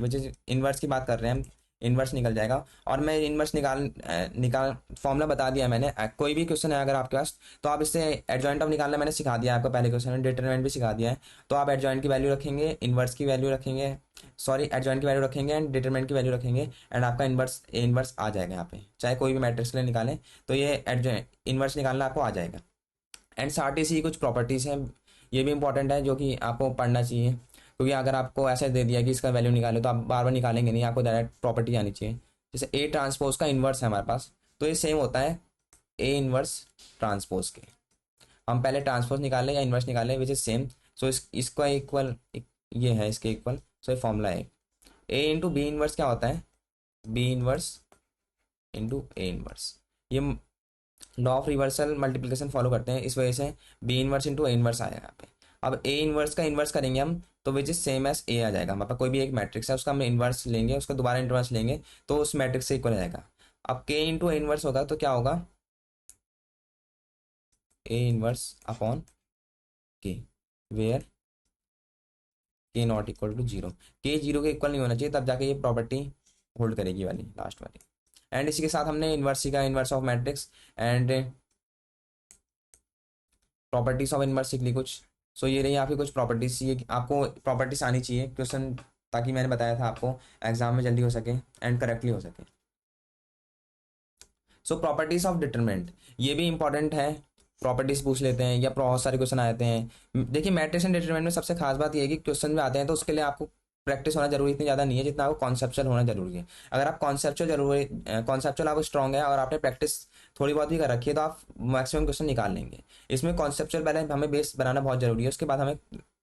विच इज इन्वर्स की बात कर रहे हैं हम, इन्वर्स निकल जाएगा। और मैं इन्वर्स निकाल फॉर्मूला बता दिया मैंने। कोई भी क्वेश्चन है अगर आपके पास, तो आप इससे एडजॉइंट ऑफ निकालना मैंने सिखा दिया आपको पहले क्वेश्चन में, डिटरमिनेंट भी सिखा दिया है। तो आप एडजॉइंट की वैल्यू रखेंगे, इन्वर्स की वैल्यू रखेंगे, सॉरी एडजॉइंट की वैल्यू रखेंगे एंड डिटरमिनेंट की वैल्यू रखेंगे, एंड आपका इन्वर्स आ जाएगा यहाँ पे, चाहे कोई भी मैट्रिक्स के लिए निकालें तो ये एडजॉइंट इन्वर्स निकालना आपको आ जाएगा। एंड साथ ही सी कुछ प्रॉपर्टीज़ हैं, ये भी इंपॉर्टेंट है जो कि आपको पढ़ना चाहिए, क्योंकि अगर आपको ऐसे दे दिया कि इसका वैल्यू निकालो तो आप बार बार निकालेंगे नहीं, आपको डायरेक्ट प्रॉपर्टी आनी चाहिए। जैसे ए ट्रांसपोज का इन्वर्स है हमारे पास, तो ये सेम होता है ए इन्वर्स ट्रांसपोज के। हम पहले ट्रांसपोज निकालें या इन्वर्स निकालें विच इज सेम। सो इसका इक्वल ये है इसके इक्वल, सो ये फॉर्मूला है ए इंटू बी इन्वर्स क्या होता है, B inverse into A inverse. ये law of reversal multiplication follow करते हैं, इस वजह से B inverse into A inverse आया यहाँ पे। अब ए इनवर्स का इनवर्स करेंगे हम तो which is same as A आ जाएगा। हमारे पास कोई भी एक मैट्रिक्स है उसका हम इनवर्स लेंगे, उसका दोबारा इनवर्स लेंगे तो उस मैट्रिक्स से इक्वल आ जाएगा। अब के इंटू ए इनवर्स होगा तो क्या होगा, ए इनवर्स अपॉन के, वेयर के नॉट इक्वल टू जीरो। के जीरो के इक्वल नहीं होना चाहिए, तब जाके ये प्रॉपर्टी होल्ड करेगी वाली लास्ट वाली। एंड इसी के साथ हमने इनवर्स सीखा, inverse of matrix, and properties of inverse सीख ली कुछ। सो ये रही आपकी कुछ प्रॉपर्टीज, ये आपको प्रॉपर्टीज आनी चाहिए क्वेश्चन, ताकि मैंने बताया था आपको एग्जाम में जल्दी हो सके एंड करेक्टली हो सके। सो प्रॉपर्टीज ऑफ डिटरमिनेंट ये भी इंपॉर्टेंट है, प्रॉपर्टीज पूछ लेते हैं या बहुत सारे क्वेश्चन आते हैं। देखिए मैट्रिक्स एंड डिटरमिनेंट में सबसे खास बात ये है कि क्वेश्चन में आते हैं तो उसके लिए आपको प्रैक्टिस होना जरूरी इतनी ज़्यादा नहीं है जितना आपको कॉन्सेप्चुअल होना जरूरी है। अगर आप कॉन्सेप्चुअल आपको स्ट्रॉन्ग है और आपने प्रैक्टिस थोड़ी बहुत भी कर रखी है तो आप मैक्सिमम क्वेश्चन निकाल लेंगे। इसमें कॉन्सेप्चुअल पहले हमें बेस बनाना बहुत जरूरी है, उसके बाद हमें,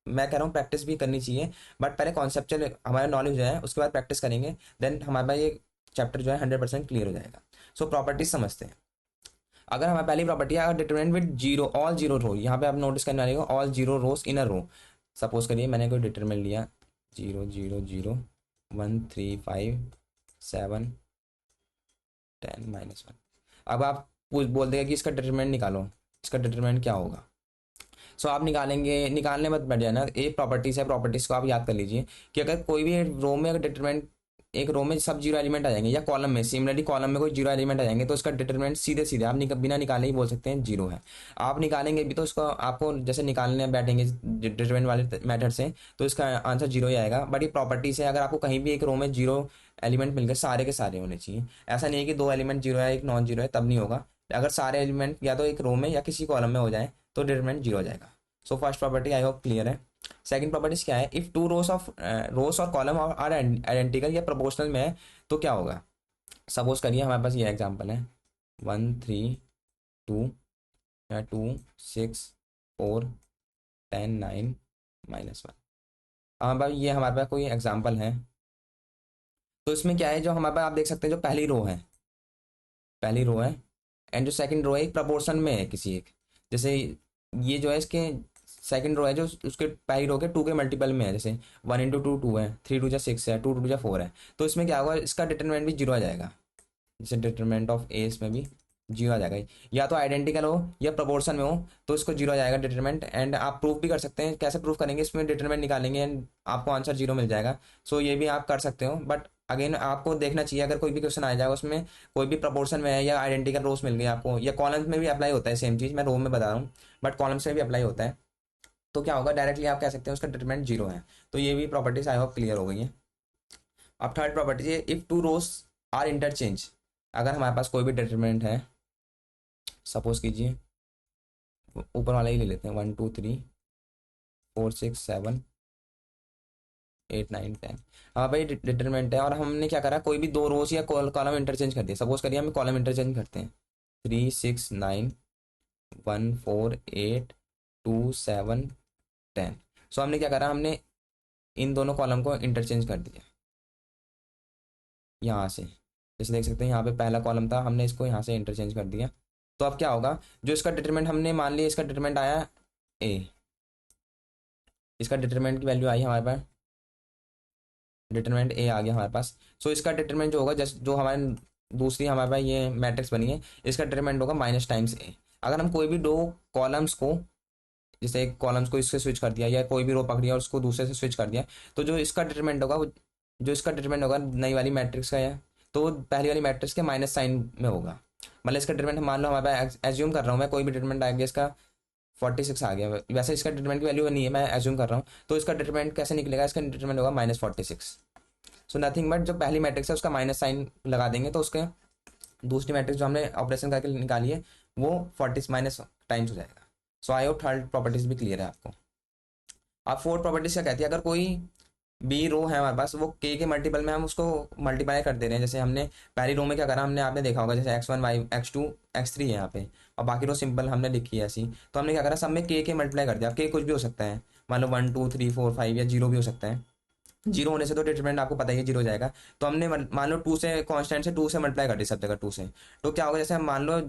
मैं कह रहा हूँ प्रैक्टिस भी करनी चाहिए, बट पहले कॉन्सेप्चुअल हमारा नॉलेज जो है उसके बाद प्रैक्टिस करेंगे, देन हमारे पास ये चैप्टर जो है 100% क्लियर हो जाएगा। सो प्रॉपर्टीज समझते हैं। अगर हमारी पहली प्रॉपर्टी है, अगर determinant with zero all zero row, यहाँ पे आप नोटिस करने वाले हो all zero rows in a row. Suppose करिए मैंने कोई डिटरमिनेंट लिया 0 0 0 1 3 5 7 10 -1। अब आप बोल देगा कि इसका डिटरमिनेंट निकालो, इसका डिटरमिनेंट क्या होगा। सो आप निकालेंगे, निकालने मत बैठ जाना, एक प्रॉपर्टीज है, प्रॉपर्टीज को आप याद कर लीजिए कि अगर कोई भी रो में अगर डिटरमिनेंट, एक रो में सब जीरो एलिमेंट आ जाएंगे या कॉलम में, सिमिलरली कॉलम में कोई जीरो एलिमेंट आ जाएंगे तो उसका डिटरमिनेंट सीधे सीधे आप बिना निकाले ही बोल सकते हैं जीरो है। आप निकालेंगे भी तो उसको आपको जैसे निकालने बैठेंगे डिटरमिनेंट वाले मेथड से तो इसका आंसर जीरो ही आएगा। बट ये प्रॉपर्टीज है, अगर आपको कहीं भी एक रो में जीरो एलिमेंट मिल गए, सारे के सारे होने चाहिए। ऐसा नहीं है कि दो एलिमेंट जीरो है एक नॉन जीरो है, तब नहीं होगा। अगर सारे एलिमेंट या तो एक रो में या किसी कॉलम में हो जाए तो डिटरमिनेंट जीरो हो जाएगा। So first property I hope clear है। सेकंड प्रॉपर्टीज क्या है, इफ टू रोस और कॉलम आर आइडेंटिकल या प्रोपोर्शनल में है तो क्या होगा। सपोज करिए हमारे पास ये एग्जांपल है 1 3 2 या 2 6 4 10 9 -1। हमारे पास ये हमारे पास कोई एग्जांपल है तो इसमें क्या है, जो हमारे पास आप देख सकते हैं जो पहली रो है, पहली रो है एंड जो सेकंड रो है एक प्रपोर्शन में है किसी एक, जैसे ये जो है इसके सेकंड रो है जो उसके पहली रो के टू के मल्टीपल में है, जैसे 1 × 2 2 है, 3 × 2 = 6 है, 2 × 2 = 4 है। तो इसमें क्या होगा, इसका डिटरमिनेंट भी जीरो आ जाएगा, जैसे डिटरमिनेंट ऑफ ए इसमें भी जीरो आ जाएगा। या तो आइडेंटिकल हो या प्रोपोर्शन में हो तो इसको जीरो आ जाएगा डिटरमिनेंट। एंड आप प्रूफ भी कर सकते हैं, कैसे प्रूफ करेंगे, इसमें डिटरमिनेंट निकालेंगे एंड आपको आंसर जीरो मिल जाएगा। सो ये भी आप कर सकते हो, बट अगेन आपको देखना चाहिए अगर कोई भी क्वेश्चन आ जाएगा उसमें कोई भी प्रोपोर्शन में है या आइडेंटिकल रोज मिल गई आपको, या कॉलम्स में भी अप्लाई होता है सेम चीज़, मैं रो में बता रहा हूँ बट कॉलम्स में भी अप्लाई होता है। तो क्या होगा, डायरेक्टली आप कह सकते हैं उसका डिटरमिनेंट जीरो है। तो ये भी प्रॉपर्टीज आई होप क्लियर हो गई है। अब थर्ड प्रॉपर्टी है, if two rows are interchange. अगर हमारे पास कोई भी डिटरमिनेंट है, सपोज कीजिए ऊपर वाला ही ले लेते हैं 1 2 3 4 6 7 8 9 10। हाँ भाई डिटरमिनेंट है और हमने क्या करा, कोई भी दो रोज या कॉलम इंटरचेंज कर दिया। सपोज करिए हम कॉलम इंटरचेंज करते हैं 3 6 9 1 4 8 2 7 10। सो हमने क्या करा, हमने इन दोनों कॉलम को इंटरचेंज कर दिया यहाँ से, जैसे देख सकते हैं यहाँ पे पहला कॉलम था, हमने इसको यहाँ से इंटरचेंज कर दिया। तो अब क्या होगा, जो इसका डिटरमिनेंट हमने मान लिया, इसका डिटरमिनेंट आया ए, इसका डिटरमिनेंट की वैल्यू आई हमारे पास, डिटरमिनेंट ए आ गया हमारे पास। सो इसका डिटरमिनेंट जो होगा, जस्ट जो हमारे दूसरी हमारे पास ये मैट्रिक्स बनी है, इसका डिटरमिनेंट होगा माइनस टाइम्स ए। अगर हम कोई भी दो कॉलम्स को, जैसे एक कॉलम्स को इससे स्विच कर दिया या कोई भी रो पकड़ी और उसको दूसरे से स्विच कर दिया, तो जो इसका डिटरमिनेंट होगा जो इसका डिटरमिनेंट होगा नई वाली मैट्रिक्स का है तो वो पहली वाली मैट्रिक्स के माइनस साइन में होगा। मतलब इसका डिटरमिनेंट मान लो हमारे पास, एज्यूम कर रहा हूँ मैं, कोई भी डिटरमिनेंट आ गया इसका 46 आ गया, वैसे इसका डिटरमिनेंट की वैल्यू नहीं है, मैं एज्यूम कर रहा हूँ। तो इसका डिटरमिनेंट कैसे निकलेगा, इसका डिटरमिनेंट होगा -46। सो नथिंग बट जो पहली मैट्रिक्स है उसका माइनस साइन लगा देंगे तो उसके दूसरी मैट्रिक्स जो हमने ऑपरेशन करके निकाली है वो 40 माइनस टाइम्स हो जाएगा। सो आई होप थर्ड प्रॉपर्टीज भी क्लियर है आपको। अब फोर्थ प्रॉपर्टीज क्या कहती है, अगर कोई बी रो है हमारे पास, वो के मल्टीपल में हम उसको मल्टीप्लाई कर दे रहे हैं। जैसे हमने पहली रो में क्या करा, हमने आपने देखा होगा जैसे x1 y x2 x3 है यहाँ पे और बाकी रो सिंपल हमने लिखी है ऐसी, तो हमने क्या करा, सब में के मल्टीप्लाई कर दिया। के कुछ भी हो सकता है, मान लो 1 2 3 4 5 या जीरो भी हो सकता है। जीरो होने से तो डिटरमिनेंट आपको पता ही है जीरो हो जाएगा। तो हमने मान लो 2 से कांस्टेंट से 2 से मल्टीप्लाई कर दी सब जगह 2 से, तो क्या होगा, जैसे हम मान लो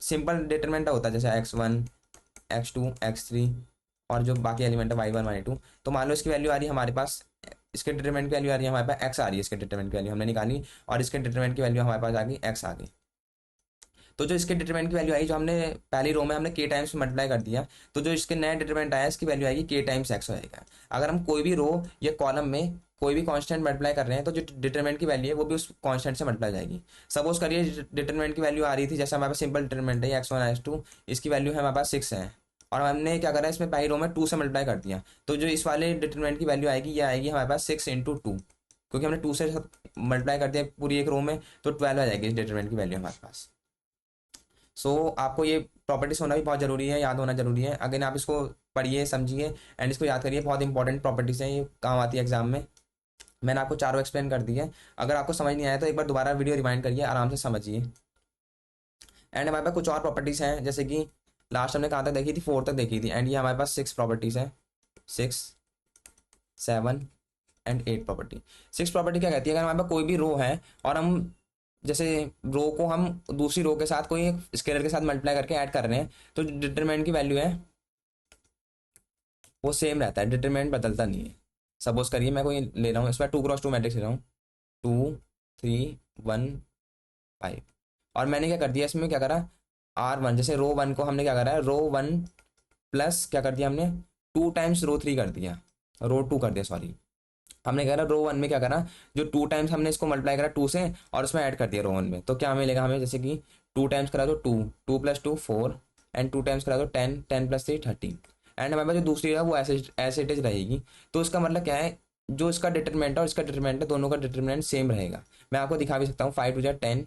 सिंपल डिटरमिनेंट होता है जैसे x1 x2 x3 और जो बाकी एलिमेंट है y1 y2। तो मान लो इसकी वैल्यू आ रही है हमारे पास, इसके डिटरमिनेंट की वैल्यू आ रही है हमारे पास x आ रही है, इसके डिटरमिनेंट की वैल्यू हमने निकाली और इसके डिटरमिनेंट की वैल्यू हमारे पास आ गई x आ गई। तो जो इसके डिटरमिनेंट की वैल्यू आई, जो हमने पहली रो में हमने के टाइम्स मल्टीप्लाई कर दिया, तो जो इसके नया डिटरमिनेंट आया इसकी वैल्यू आएगी के टाइम्स एक्स होएगा। अगर हम कोई भी रो या कॉलम में कोई भी कांस्टेंट मल्टीप्लाई कर रहे हैं तो जो डिटरमिनेंट की वैल्यू है वो भी उस कांस्टेंट से मल्टीप्लाई जाएगी। सपोज करिए डिटरमिनेंट की वैल्यू आ रही थी, जैसे हमारे पास सिंपल डिटरमिनेंट है x1 x2, इसकी वैल्यू है हमारे पास 6 है, और हमने क्या करा, इसमें पहली रो में 2 से मल्टीप्लाई कर दिया, तो जो इस वाले डिटरमिनेंट की वैल्यू आएगी, ये आएगी हमारे पास 6 × 2, क्योंकि हमने 2 से मल्टीप्लाई कर दिया पूरी एक रो में, तो 12 आ जाएगी इस डिटरमिनेंट की वैल्यू हमारे पास। आपको ये प्रॉपर्टीज होना भी बहुत ज़रूरी है, याद होना जरूरी है। अगेन आप इसको पढ़िए, समझिए एंड इसको याद करिए, बहुत इंपॉर्टेंट प्रॉपर्टीज हैं, ये काम आती है एग्जाम में। मैंने आपको चारों एक्सप्लेन कर दी है। अगर आपको समझ नहीं आया तो एक बार दोबारा वीडियो रिवाइंड करिए, आराम से समझिए। एंड हमारे पास कुछ और प्रॉपर्टीज हैं, जैसे कि लास्ट हमने कहाँ तक देखी थी, 4 तक देखी थी, एंड ये हमारे पास 6 प्रॉपर्टीज हैं, 6, 7 एंड 8 प्रॉपर्टी। 6 प्रॉपर्टी क्या कहती है, अगर हमारे पास कोई भी रो है और हम जैसे रो को हम दूसरी रो के साथ कोई एक स्केलर के साथ मल्टीप्लाई करके ऐड कर रहे हैं, तो डिटरमिनेंट की वैल्यू है वो सेम रहता है, डिटरमिनेंट बदलता नहीं है। सपोज करिए मैं कोई ले रहा हूँ, इसमें 2 × 2 मैट्रिक्स ले रहा हूँ, 2, 3, 1, 5, और मैंने क्या कर दिया, इसमें क्या करा, R1, जैसे रो 1 को हमने क्या करा है, रो 1 प्लस क्या कर दिया हमने, 2 टाइम्स रो 3 कर दिया, रो 2 कर दिया सॉरी। हमने कह रहा रो 1 में क्या करा, जो 2 टाइम्स हमने इसको मल्टीप्लाई करा 2 से और उसमें ऐड कर दिया रो 1 में, तो क्या मिलेगा हमें, जैसे कि 2 टाइम्स करा तो 2, 2 + 2 4, एंड 2 टाइम्स करा तो 10, 10 + 3 13, एंड हमारे पास जो दूसरी है वो ऐसे इट इज रहेगी। तो इसका मतलब क्या है, जो इसका डिटरमिनेंट है और इसका डिटरमिनेंट है, दोनों का डिटरमिनेंट सेम रहेगा। मैं आपको दिखा भी सकता हूँ, 5 × 2 = 10,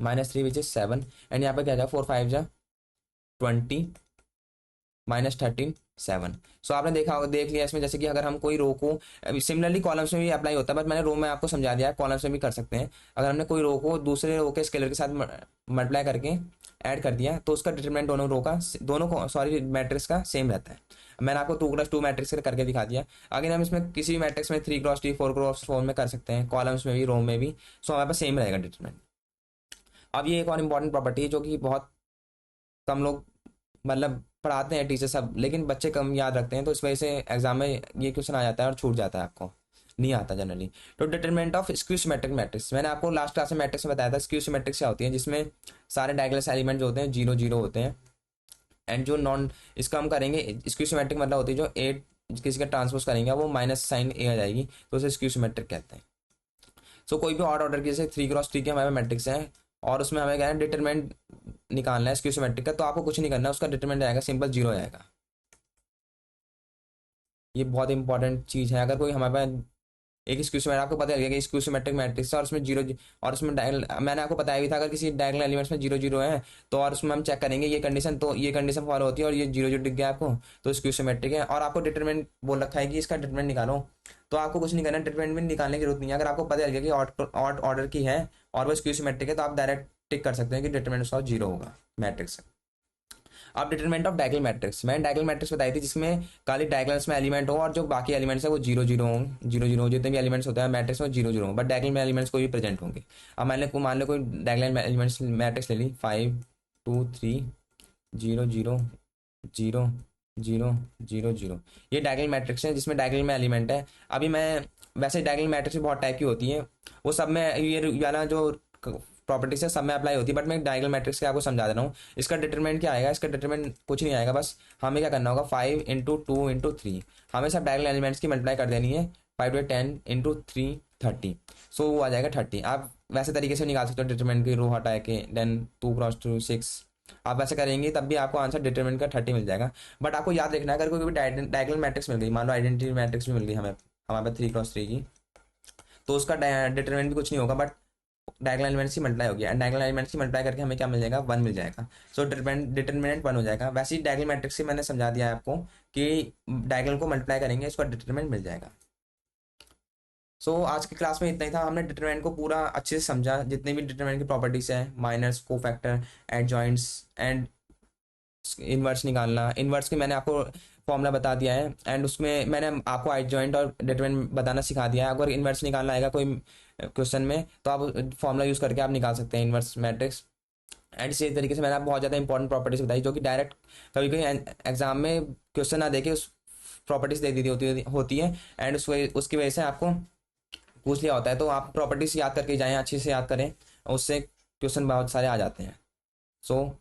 -3 विच इज 7, एंड यहाँ पर क्या जाए, 4 × 5 = 20, -13 7। आपने देख लिया इसमें, जैसे कि अगर हम कोई रो को, सिमिलरली कॉलम्स में भी अप्लाई होता है, बट मैंने रो में आपको समझा दिया है, कॉलम्स में भी कर सकते हैं। अगर हमने कोई रो को दूसरे रो के स्केलर के साथ मल्टीप्लाई करके ऐड कर दिया, तो उसका डिटरमिनेंट दोनों रो का, दोनों को सॉरी मैट्रिक्स का सेम रहता है। मैंने आपको 2 × 2 मैट्रिक्स करके दिखा दिया। अगर हम इसमें किसी भी मैट्रिक्स में 3 × 3, 4 × 4 में कर सकते हैं, कॉलम्स में भी, रो में भी, हमारे पास सेम रहेगा डिटरमिनेंट। अब ये एक और इम्पॉर्टेंट प्रॉपर्टी है जो कि बहुत कम लोग मतलब पढ़ाते हैं टीचर सब, लेकिन बच्चे कम याद रखते हैं, तो इस वजह से एग्जाम में ये क्वेश्चन आ जाता है और छूट जाता है, आपको नहीं आता जनरली। तो determinant of skew symmetric matrix, मैंने आपको लास्ट क्लास में मैट्रिक्स में बताया था, स्क्यू सिमेट्रिक्स क्या होती है, जिसमें सारे डायगोनल एलिमेंट जो होते हैं 0 0 होते हैं, एंड जो नॉन, इसका हम करेंगे स्क्यू सिमेट्रिक मतलब होती है जो ए किसी का ट्रांसपोज करेंगे वो माइनस साइन ए आ जाएगी, तो उसे स्क्यू सिमेट्रिक कहते हैं। कोई भी ऑड ऑर्डर की, जैसे 3 × 3 के हमारे मैट्रिक्स हैं और उसमें हमें क्या है, डिटरमिनेंट निकालना है स्क्यू सिमेट्रिक का, तो आपको कुछ नहीं करना, उसका डिटरमिनेंट आएगा सिंपल 0 आएगा। ये बहुत इंपॉर्टेंट चीज़ है। अगर कोई हमारे पास एक स्क्यू सिमेट्रिक, आपको पता लगेगा कि स्क्यू सिमेट्रिक मैट्रिक्स है और उसमें 0, और उसमें डायगोनल, मैंने आपको बताया भी था, अगर किसी डायगोनल एलिमेंट्स में 0 0 है तो, और उसमें हम चेक करेंगे ये कंडीशन, तो ये कंडीशन फॉलो होती है और ये 0 0 दिख गया आपको, तो स्क्यू सिमेट्रिक है। और आपको डिटरमिनेंट बोल रखा है कि इसका डिटरमिनेंट निकालो, तो आपको कुछ नहीं करना, डिटरमिनेंट भी निकालने की जरूरत नहीं है। अगर आपको पता लग गया कि ऑड ऑर्डर की है और वो स्क्यू सिमेट्रिक है, तो आप डायरेक्ट टिक कर सकते हैं कि डिटरमिनेंट उसका 0 होगा मैट्रिक्स। अब डिटरमिनेंट ऑफ डायगोनल मैट्रिक्स, मैंने डायगोनल मैट्रिक्स बताई थी जिसमें खाली डायगोनल्स में एलिमेंट हो और जो बाकी एलिमेंट्स है वो 0 0 हों, 0 0 जितने भी एलिमेंट्स होते हैं मैट्रिक्स में 0 0 हों, बट डायगोनल में एलिमेंट्स कोई भी प्रेजेंट होंगे। अब मान लो कोई डायगोनल एलिमेंट्स मैट्रिक्स ले ली, 5 2 3 0 0 0 0 0 0, ये डायगोनल मैट्रिक्स है जिसमें डायगोनल में एलिमेंट है। अभी मैं, वैसे डायगोनल मैट्रिक्स भी बहुत टाइप की होती है, वो सब में ये वाला जो प्रॉपर्टीज है सब में अप्लाई होती है, बट मैं डायगोनल मैट्रिक्स के आपको समझा दे रहा हूँ। इसका डिटरमिनेंट क्या आएगा, इसका डिटरमिनेंट कुछ नहीं आएगा, बस हमें क्या करना होगा, 5 × 2 × 3, हमें सब डायगोनल एलिमेंट्स की मल्टीप्लाई कर देनी है, 5 × 10 × 3 30, वो आ जाएगा 30। आप वैसे तरीके से निकाल सकते हो डिटरमिनेंट की रो हटा के, देन 2 × 2 6, आप वैसे करेंगे तब भी आपको आंसर डिटरमिनेंट का 30 मिल जाएगा। बट आपको याद रखना है, अगर कोई भी डायगोनल मैट्रिक्स मिल गई, मान लो आइडेंटिटी मैट्रिक्स भी मिल गई हमें, हमारे पास 3 × 3 की, तो उसका डिटरमिनेंट भी कुछ नहीं होगा, बट डायगोनल एलिमेंट्स की मल्टीप्लाई होगी, एंड डायगोनल एलिमेंट्स की मल्टीप्लाई करके हमें क्या मिल जाएगा, 1 मिल जाएगा। डिटरमिनेंट 1 हो जाएगा। वैसे ही डायगोनल मैट्रिक्स से मैंने समझा दिया है आपको कि डायगोनल को मल्टीप्लाई करेंगे उसका डिटरमिनेंट मिल जाएगा। आज की क्लास में इतना ही था, हमने डिटरमिनेंट को पूरा अच्छे से समझा, जितने भी डिटरमिनेंट की प्रॉपर्टीज है, माइनस, कोफैक्टर, एडजॉइंट्स एंड इन्वर्स निकालना। इन्वर्स के मैंने आपको फॉर्मूला बता दिया है, एंड उसमें मैंने आपको एडजॉइंट और डिटरमिनेंट बताना सिखा दिया है। अगर इन्वर्स निकालना आएगा कोई क्वेश्चन में, तो आप फॉर्मूला यूज़ करके आप निकाल सकते हैं इन्वर्स मैट्रिक्स। एंड इसी तरीके से मैंने आपको बहुत ज़्यादा इंपॉर्टेंट प्रॉपर्टीज बताई, जो कि डायरेक्ट कभी कभी एग्जाम में क्वेश्चन ना देके उस प्रॉपर्टीज दे दी होती है, एंड उसकी वजह से आपको पूछ लिया होता है। तो आप प्रॉपर्टीज याद करके जाएँ, अच्छे से याद करें, उससे क्वेश्चन बहुत सारे आ जाते हैं।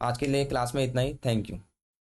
आज के लिए क्लास में इतना ही, थैंक यू।